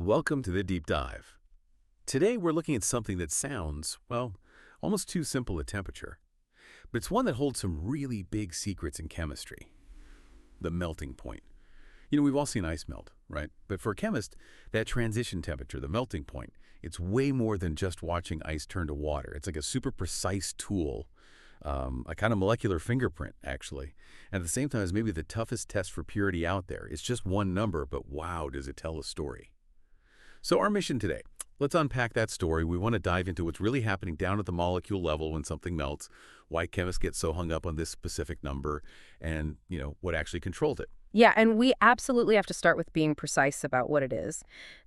Welcome to the Deep Dive. Today we're looking at something that sounds, well, almost too simple a temperature. But it's one that holds some really big secrets in chemistry. The melting point. We've all seen ice melt, right? But for a chemist, that transition temperature, the melting point, it's way more than just watching ice turn to water. It's like a super precise tool, a kind of molecular fingerprint, actually. And at the same time, it's maybe the toughest test for purity out there. It's just one number, but wow, does it tell a story. So our mission today, let's unpack that story. We want to dive into what's really happening down at the molecule level when something melts, why chemists get so hung up on this specific number, and, what actually controlled it. Yeah, and we absolutely have to start with being precise about what it is.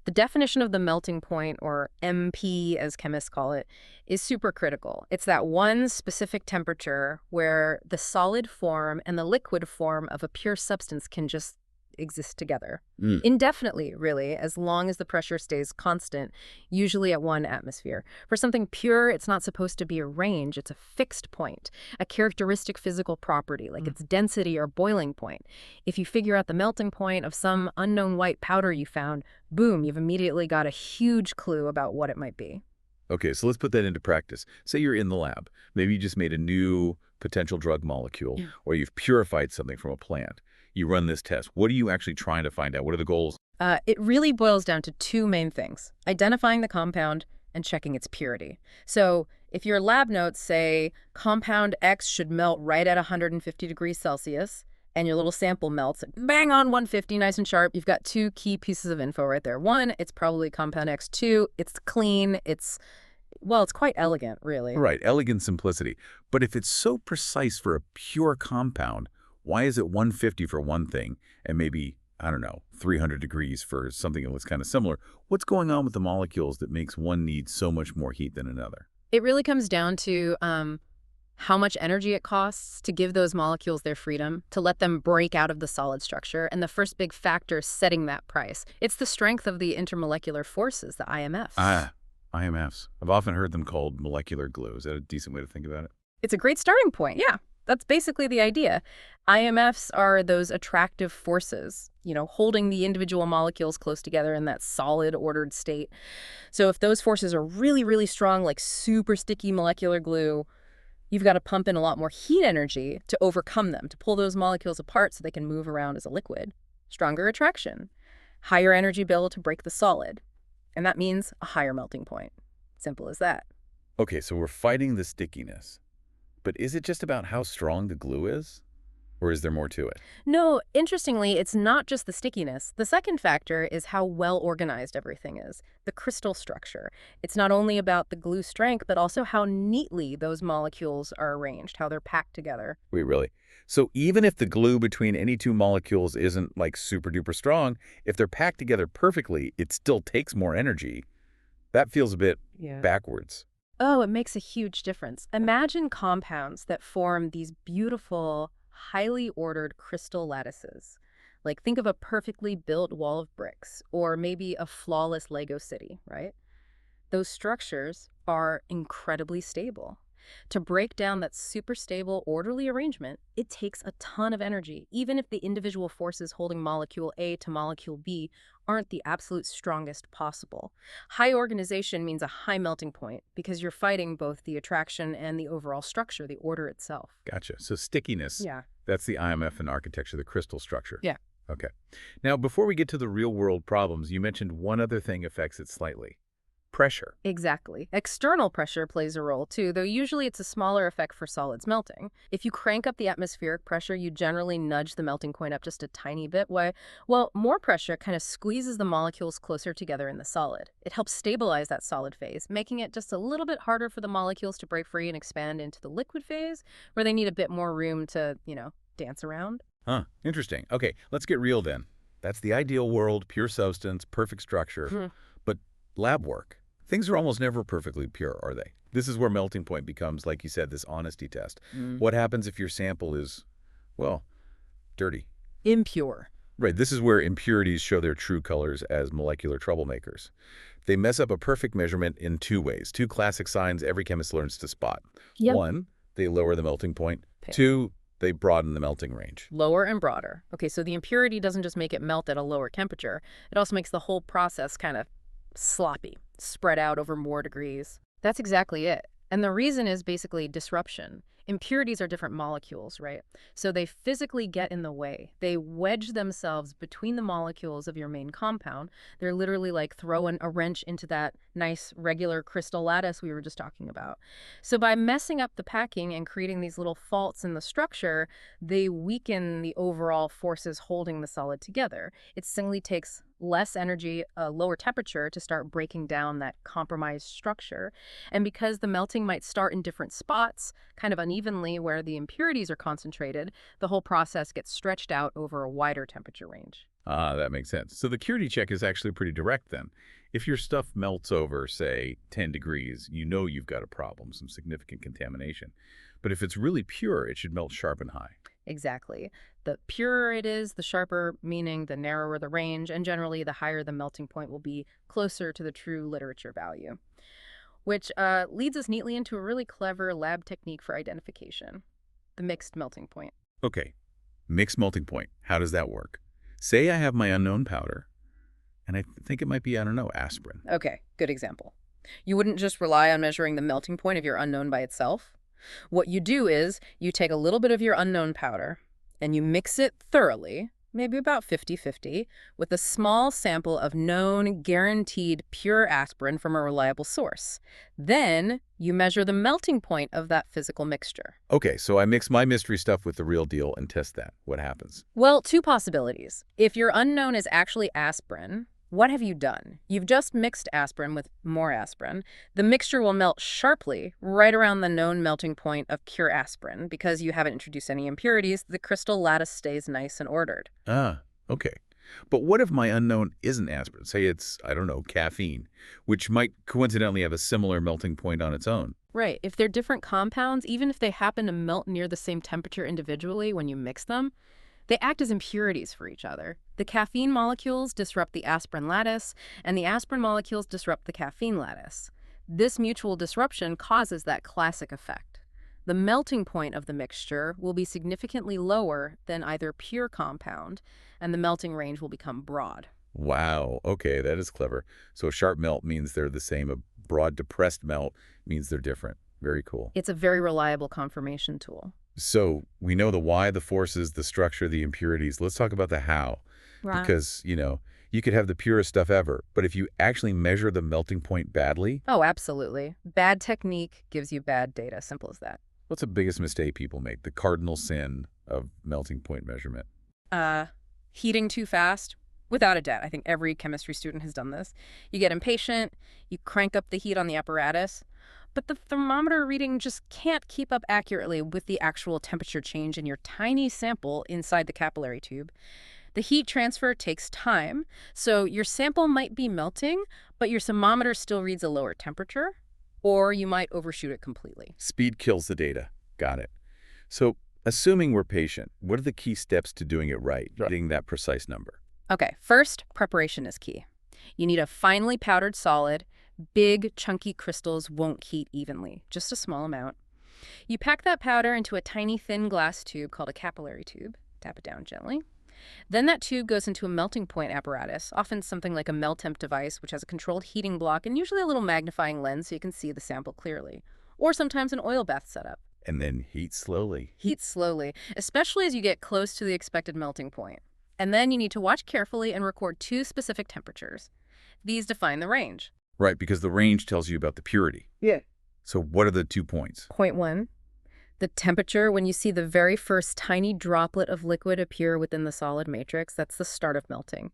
The definition of the melting point, or MP as chemists call it, is super critical. It's that one specific temperature where the solid form and the liquid form of a pure substance can just exist together. Indefinitely, really, as long as the pressure stays constant, usually at 1 atmosphere. For something pure, it's not supposed to be a range, it's a fixed point, a characteristic physical property, like its density or boiling point. If you figure out the melting point of some unknown white powder you found, boom, you've immediately got a huge clue about what it might be. Okay, so let's put that into practice. Say you're in the lab. Maybe you just made a new potential drug molecule, or you've purified something from a plant. You run this test. What are you actually trying to find out? What are the goals? It really boils down to two main things: identifying the compound and checking its purity. So if your lab notes say compound X should melt right at 150 degrees Celsius, and your little sample melts bang on 150, nice and sharp, you've got two key pieces of info right there. One, it's probably compound X. Two, it's clean. It's quite elegant, really. Right, elegant simplicity. But if it's so precise for a pure compound, why is it 150 for one thing and maybe, I don't know, 300 degrees for something that looks kind of similar? What's going on with the molecules that makes one need so much more heat than another? It really comes down to how much energy it costs to give those molecules their freedom, to let them break out of the solid structure, and the first big factor setting that price. It's the strength of the intermolecular forces, the IMFs. IMFs. I've often heard them called molecular glue. Is that a decent way to think about it? It's a great starting point, yeah. That's basically the idea. IMFs are those attractive forces, holding the individual molecules close together in that solid, ordered state. So if those forces are really, really strong, like super sticky molecular glue, you've got to pump in a lot more heat energy to overcome them, to pull those molecules apart so they can move around as a liquid. Stronger attraction, higher energy bill to break the solid. And that means a higher melting point. Simple as that. Okay, so we're fighting the stickiness. But is it just about how strong the glue is? Or is there more to it? No, interestingly, it's not just the stickiness. The second factor is how well organized everything is, the crystal structure. It's not only about the glue strength, but also how neatly those molecules are arranged, how they're packed together. Wait, really? So even if the glue between any two molecules isn't like super duper strong, if they're packed together perfectly, it still takes more energy. That feels a bit backwards. Oh, it makes a huge difference. Imagine compounds that form these beautiful, highly ordered crystal lattices. Like, think of a perfectly built wall of bricks, or maybe a flawless Lego city, right? Those structures are incredibly stable. To break down that super stable, orderly arrangement, it takes a ton of energy, even if the individual forces holding molecule A to molecule B aren't the absolute strongest possible. High organization means a high melting point because you're fighting both the attraction and the overall structure, the order itself. Gotcha. So stickiness, Yeah. that's the IMF in architecture, the crystal structure. Yeah. Okay. Now, before we get to the real-world problems, you mentioned one other thing affects it slightly. Pressure. Exactly. External pressure plays a role too, though usually it's a smaller effect for solids melting. If you crank up the atmospheric pressure, you generally nudge the melting point up just a tiny bit. Why? Well, more pressure kind of squeezes the molecules closer together in the solid. It helps stabilize that solid phase, making it just a little bit harder for the molecules to break free and expand into the liquid phase, where they need a bit more room to, dance around. Huh. Interesting. Okay, let's get real then. That's the ideal world, pure substance, perfect structure. But lab work. Things are almost never perfectly pure, are they? This is where melting point becomes, like you said, this honesty test. What happens if your sample is, dirty? Impure. Right, this is where impurities show their true colors as molecular troublemakers. They mess up a perfect measurement in two ways, two classic signs every chemist learns to spot. Yep. One, they lower the melting point. Pale. Two, They broaden the melting range. Lower and broader. Okay, so the impurity doesn't just make it melt at a lower temperature. It also makes the whole process kind of sloppy, spread out over more degrees. That's exactly it. And the reason is basically disruption. Impurities are different molecules, right? So they physically get in the way. They wedge themselves between the molecules of your main compound. They're literally like throwing a wrench into that nice regular crystal lattice we were just talking about. So by messing up the packing and creating these little faults in the structure, they weaken the overall forces holding the solid together. It simply takes less energy, a lower temperature to start breaking down that compromised structure. And because the melting might start in different spots, kind of unevenly where the impurities are concentrated, the whole process gets stretched out over a wider temperature range. Ah, that makes sense. So the Curie check is actually pretty direct then. If your stuff melts over, say, 10 degrees, you know you've got a problem, some significant contamination. But if it's really pure, it should melt sharp and high. Exactly. The purer it is, the sharper, meaning the narrower the range, and generally the higher the melting point will be, closer to the true literature value. Which leads us neatly into a really clever lab technique for identification, the mixed melting point. Okay, mixed melting point. How does that work? Say I have my unknown powder, and I think it might be, I don't know, aspirin. Okay, good example. You wouldn't just rely on measuring the melting point of your unknown by itself. What you do is you take a little bit of your unknown powder and you mix it thoroughly, maybe about 50-50, with a small sample of known, guaranteed pure aspirin from a reliable source. Then you measure the melting point of that physical mixture. Okay, so I mix my mystery stuff with the real deal and test that. What happens? Well, two possibilities. If your unknown is actually aspirin, what have you done? You've just mixed aspirin with more aspirin. The mixture will melt sharply right around the known melting point of pure aspirin. Because you haven't introduced any impurities, the crystal lattice stays nice and ordered. Ah, okay. But what if my unknown isn't aspirin? Say it's, I don't know, caffeine, which might coincidentally have a similar melting point on its own. Right. If they're different compounds, even if they happen to melt near the same temperature individually when you mix them, they act as impurities for each other. The caffeine molecules disrupt the aspirin lattice, and the aspirin molecules disrupt the caffeine lattice. This mutual disruption causes that classic effect. The melting point of the mixture will be significantly lower than either pure compound, and the melting range will become broad. Wow, okay, that is clever. So a sharp melt means they're the same. A broad depressed melt means they're different. Very cool. It's a very reliable confirmation tool. So we know the why, the forces, the structure, the impurities. Let's talk about the how. Right. Because, you could have the purest stuff ever, but if you actually measure the melting point badly, Oh, absolutely. Bad technique gives you bad data. Simple as that. what's the biggest mistake people make? The cardinal sin of melting point measurement. Heating too fast. Without a doubt, I think every chemistry student has done this. You get impatient, you crank up the heat on the apparatus, but the thermometer reading just can't keep up accurately with the actual temperature change in your tiny sample inside the capillary tube. The heat transfer takes time, so your sample might be melting, but your thermometer still reads a lower temperature, or you might overshoot it completely. Speed kills the data. Got it. So assuming we're patient, what are the key steps to doing it right, getting that precise number? Okay, first, preparation is key. You need a finely powdered solid. Big, chunky crystals won't heat evenly, just a small amount. You pack that powder into a tiny, thin glass tube called a capillary tube. Tap it down gently. Then that tube goes into a melting point apparatus, often something like a Meltemp device, which has a controlled heating block and usually a little magnifying lens so you can see the sample clearly. Or sometimes an oil bath setup. And then heat slowly. Heat slowly, especially as you get close to the expected melting point. And then you need to watch carefully and record two specific temperatures. These define the range. Right, because the range tells you about the purity. Yeah. So what are the 2 points? Point 1, the temperature when you see the very first tiny droplet of liquid appear within the solid matrix. That's the start of melting.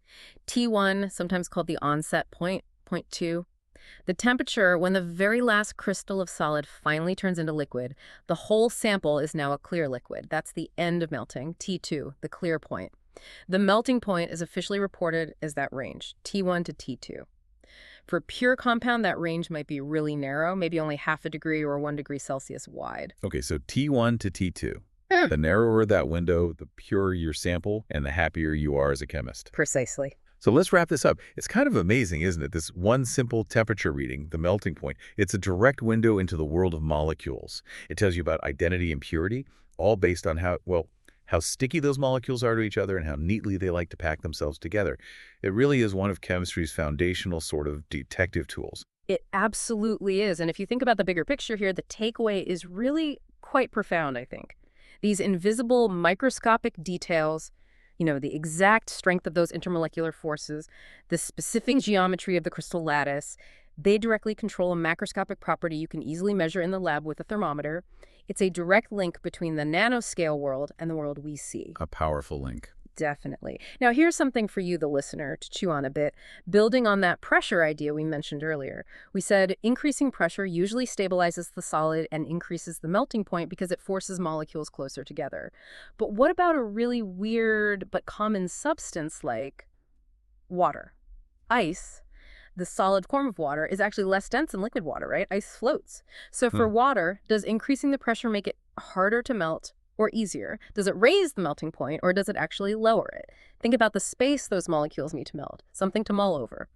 T1, sometimes called the onset point. Point 2, the temperature when the very last crystal of solid finally turns into liquid. The whole sample is now a clear liquid. That's the end of melting. T2, the clear point. The melting point is officially reported as that range, T1 to T2. For a pure compound, that range might be really narrow, maybe only half a degree or 1 degree Celsius wide. Okay, so T1 to T2. The narrower that window, the purer your sample, and the happier you are as a chemist. Precisely. So let's wrap this up. It's kind of amazing, isn't it? This one simple temperature reading, the melting point, it's a direct window into the world of molecules. It tells you about identity and purity, all based on how sticky those molecules are to each other and how neatly they like to pack themselves together. It really is one of chemistry's foundational sort of detective tools. It absolutely is. And if you think about the bigger picture here, the takeaway is really quite profound, I think. These invisible microscopic details, the exact strength of those intermolecular forces, the specific geometry of the crystal lattice, they directly control a macroscopic property you can easily measure in the lab with a thermometer. It's a direct link between the nanoscale world and the world we see. A powerful link. Definitely. Now, here's something for you, the listener, to chew on a bit. Building on that pressure idea we mentioned earlier, we said increasing pressure usually stabilizes the solid and increases the melting point because it forces molecules closer together. But what about a really weird but common substance like water? Ice, the solid form of water, is actually less dense than liquid water, right? Ice floats. So for water, does increasing the pressure make it harder to melt or easier? Does it raise the melting point or does it actually lower it? Think about the space those molecules need to melt. Something to mull over.